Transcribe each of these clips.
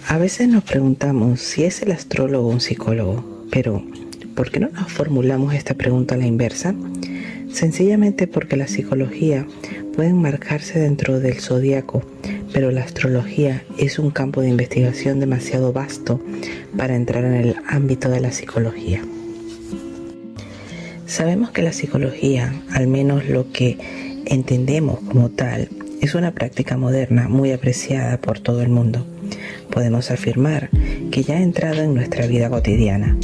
A veces nos preguntamos si es el astrólogo un psicólogo, pero ¿por qué no nos formulamos esta pregunta a la inversa? Sencillamente porque la psicología puede enmarcarse dentro del zodiaco, pero la astrología es un campo de investigación demasiado vasto para entrar en el ámbito de la psicología. Sabemos que la psicología, al menos lo que entendemos como tal, es una práctica moderna muy apreciada por todo el mundo. Podemos afirmar que ya ha entrado en nuestra vida cotidiana.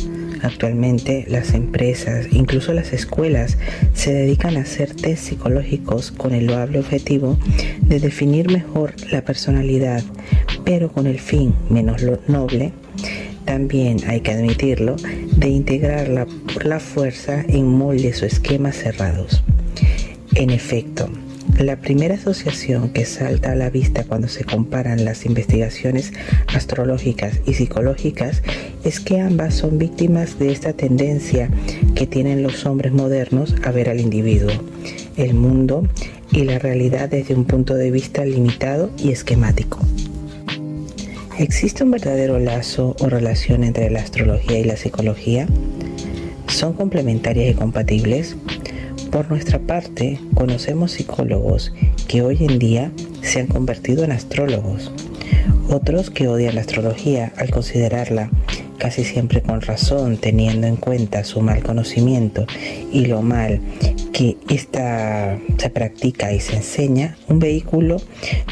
Actualmente las empresas, incluso las escuelas, se dedican a hacer test psicológicos con el loable objetivo de definir mejor la personalidad, pero con el fin menos noble, también hay que admitirlo, de integrarla por la fuerza en moldes o esquemas cerrados. En efecto, la primera asociación que salta a la vista cuando se comparan las investigaciones astrológicas y psicológicas es que ambas son víctimas de esta tendencia que tienen los hombres modernos a ver al individuo, el mundo y la realidad desde un punto de vista limitado y esquemático. ¿Existe un verdadero lazo o relación entre la astrología y la psicología? ¿Son complementarias y compatibles? Por nuestra parte, conocemos psicólogos que hoy en día se han convertido en astrólogos, otros que odian la astrología al considerarla, casi siempre con razón, teniendo en cuenta su mal conocimiento y lo mal que ésta se practica y se enseña, un vehículo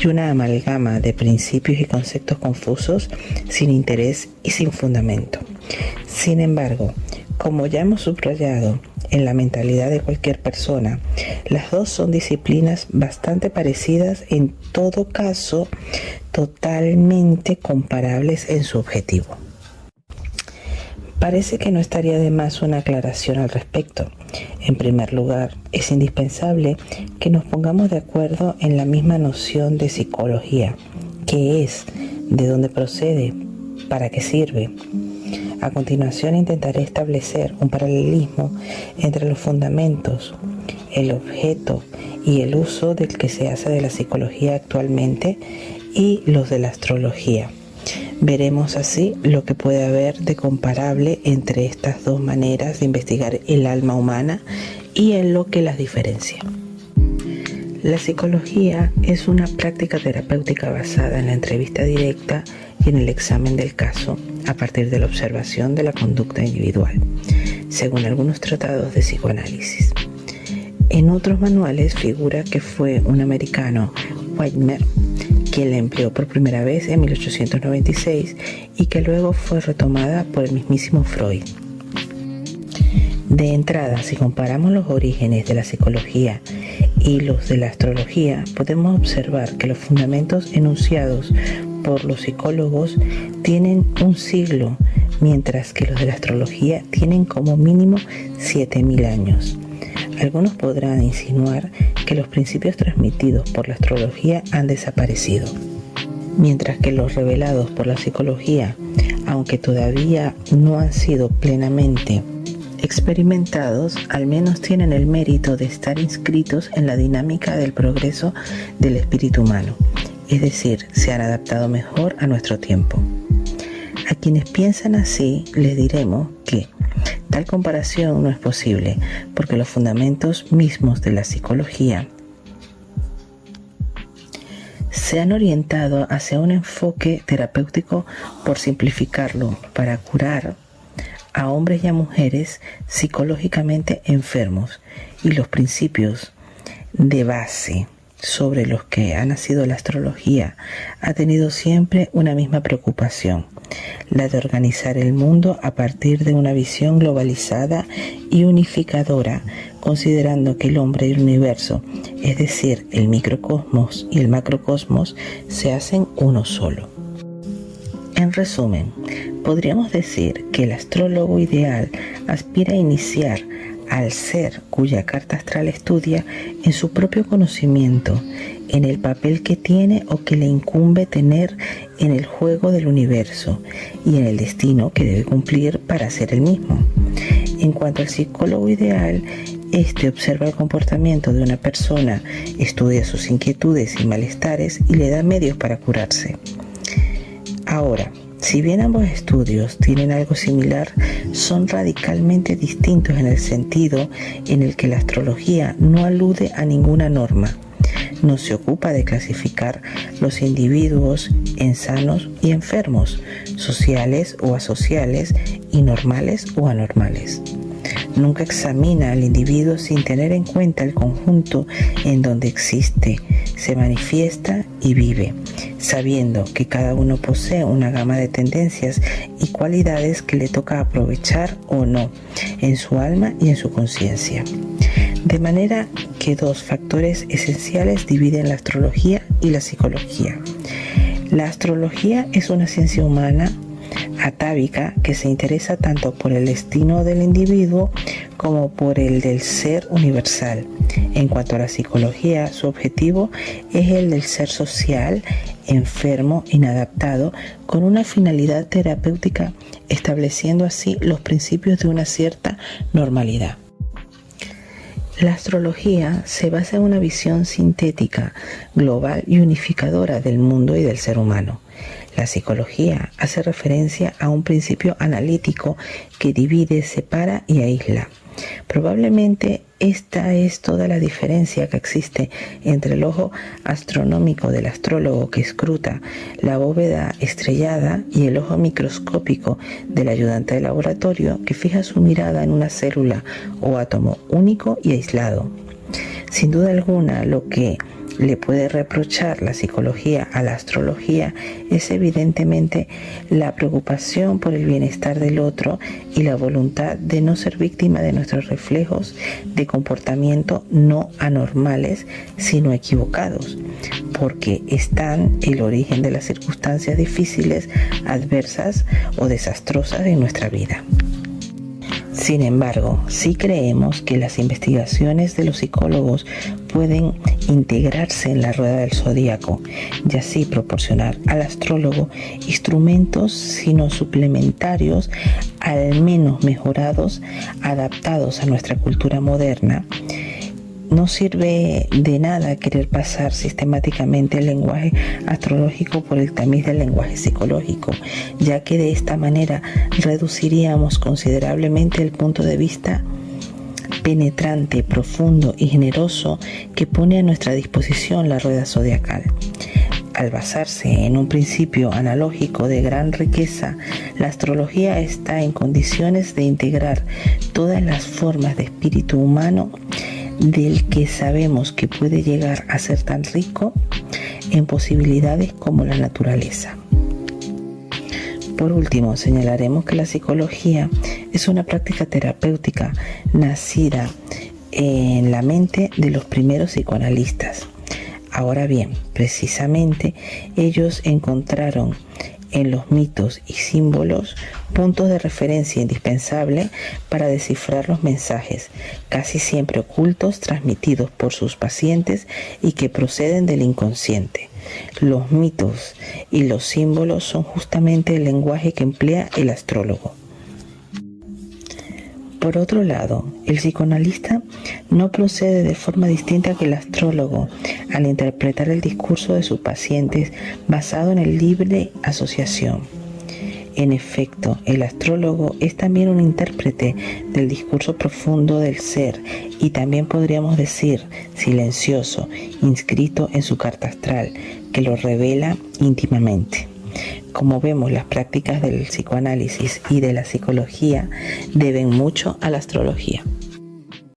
y una amalgama de principios y conceptos confusos, sin interés y sin fundamento. Sin embargo, como ya hemos subrayado, en la mentalidad de cualquier persona, las dos son disciplinas bastante parecidas, en todo caso, totalmente comparables en su objetivo. Parece que no estaría de más una aclaración al respecto. En primer lugar, es indispensable que nos pongamos de acuerdo en la misma noción de psicología, qué es, de dónde procede, para qué sirve. A continuación intentaré establecer un paralelismo entre los fundamentos, el objeto y el uso del que se hace de la psicología actualmente y los de la astrología. Veremos así lo que puede haber de comparable entre estas dos maneras de investigar el alma humana y en lo que las diferencia. La psicología es una práctica terapéutica basada en la entrevista directa y en el examen del caso a partir de la observación de la conducta individual, según algunos tratados de psicoanálisis. En otros manuales figura que fue un americano, Whitmer, quien la empleó por primera vez en 1896 y que luego fue retomada por el mismísimo Freud. De entrada, si comparamos los orígenes de la psicología y los de la astrología, podemos observar que los fundamentos enunciados por los psicólogos tienen un siglo, mientras que los de la astrología tienen como mínimo 7.000 años. Algunos podrán insinuar que los principios transmitidos por la astrología han desaparecido, mientras que los revelados por la psicología, aunque todavía no han sido plenamente experimentados, al menos tienen el mérito de estar inscritos en la dinámica del progreso del espíritu humano, es decir, se han adaptado mejor a nuestro tiempo. A quienes piensan así les diremos que tal comparación no es posible, porque los fundamentos mismos de la psicología se han orientado hacia un enfoque terapéutico, por simplificarlo, para curar a hombres y a mujeres psicológicamente enfermos, y los principios de base sobre los que ha nacido la astrología ha tenido siempre una misma preocupación, la de organizar el mundo a partir de una visión globalizada y unificadora, considerando que el hombre y el universo, es decir, el microcosmos y el macrocosmos, se hacen uno solo. En resumen, podríamos decir que el astrólogo ideal aspira a iniciar al ser cuya carta astral estudia en su propio conocimiento, en el papel que tiene o que le incumbe tener en el juego del universo y en el destino que debe cumplir para ser el mismo. En cuanto al psicólogo ideal, este observa el comportamiento de una persona, estudia sus inquietudes y malestares y le da medios para curarse. Ahora, si bien ambos estudios tienen algo similar, son radicalmente distintos en el sentido en el que la astrología no alude a ninguna norma. No se ocupa de clasificar los individuos en sanos y enfermos, sociales o asociales, y normales o anormales. Nunca examina al individuo sin tener en cuenta el conjunto en donde existe, se manifiesta y vive, sabiendo que cada uno posee una gama de tendencias y cualidades que le toca aprovechar o no en su alma y en su conciencia. De manera que dos factores esenciales dividen la astrología y la psicología. La astrología es una ciencia humana atávica que se interesa tanto por el destino del individuo como por el del ser universal. En cuanto a la psicología, su objetivo es el del ser social, enfermo, inadaptado, con una finalidad terapéutica, estableciendo así los principios de una cierta normalidad. La astrología se basa en una visión sintética, global y unificadora del mundo y del ser humano. La psicología hace referencia a un principio analítico que divide, separa y aísla. Probablemente esta es toda la diferencia que existe entre el ojo astronómico del astrólogo que escruta la bóveda estrellada y el ojo microscópico del ayudante de laboratorio que fija su mirada en una célula o átomo único y aislado. Sin duda alguna, lo que le puede reprochar la psicología a la astrología es evidentemente la preocupación por el bienestar del otro y la voluntad de no ser víctima de nuestros reflejos de comportamiento no anormales sino equivocados, porque están el origen de las circunstancias difíciles, adversas o desastrosas en nuestra vida. Sin embargo, sí creemos que las investigaciones de los psicólogos pueden integrarse en la rueda del zodíaco y así proporcionar al astrólogo instrumentos, sino suplementarios, al menos mejorados, adaptados a nuestra cultura moderna. No sirve de nada querer pasar sistemáticamente el lenguaje astrológico por el tamiz del lenguaje psicológico, ya que de esta manera reduciríamos considerablemente el punto de vista penetrante, profundo y generoso que pone a nuestra disposición la rueda zodiacal. Al basarse en un principio analógico de gran riqueza, la astrología está en condiciones de integrar todas las formas de espíritu humano del que sabemos que puede llegar a ser tan rico en posibilidades como la naturaleza. Por último, señalaremos que la psicología es una práctica terapéutica nacida en la mente de los primeros psicoanalistas. Ahora bien, precisamente ellos encontraron en los mitos y símbolos puntos de referencia indispensables para descifrar los mensajes, casi siempre ocultos, transmitidos por sus pacientes y que proceden del inconsciente. Los mitos y los símbolos son justamente el lenguaje que emplea el astrólogo. Por otro lado, el psicoanalista no procede de forma distinta que el astrólogo al interpretar el discurso de sus pacientes basado en el libre asociación. En efecto, el astrólogo es también un intérprete del discurso profundo del ser y también podríamos decir silencioso, inscrito en su carta astral, que lo revela íntimamente. Como vemos, las prácticas del psicoanálisis y de la psicología deben mucho a la astrología.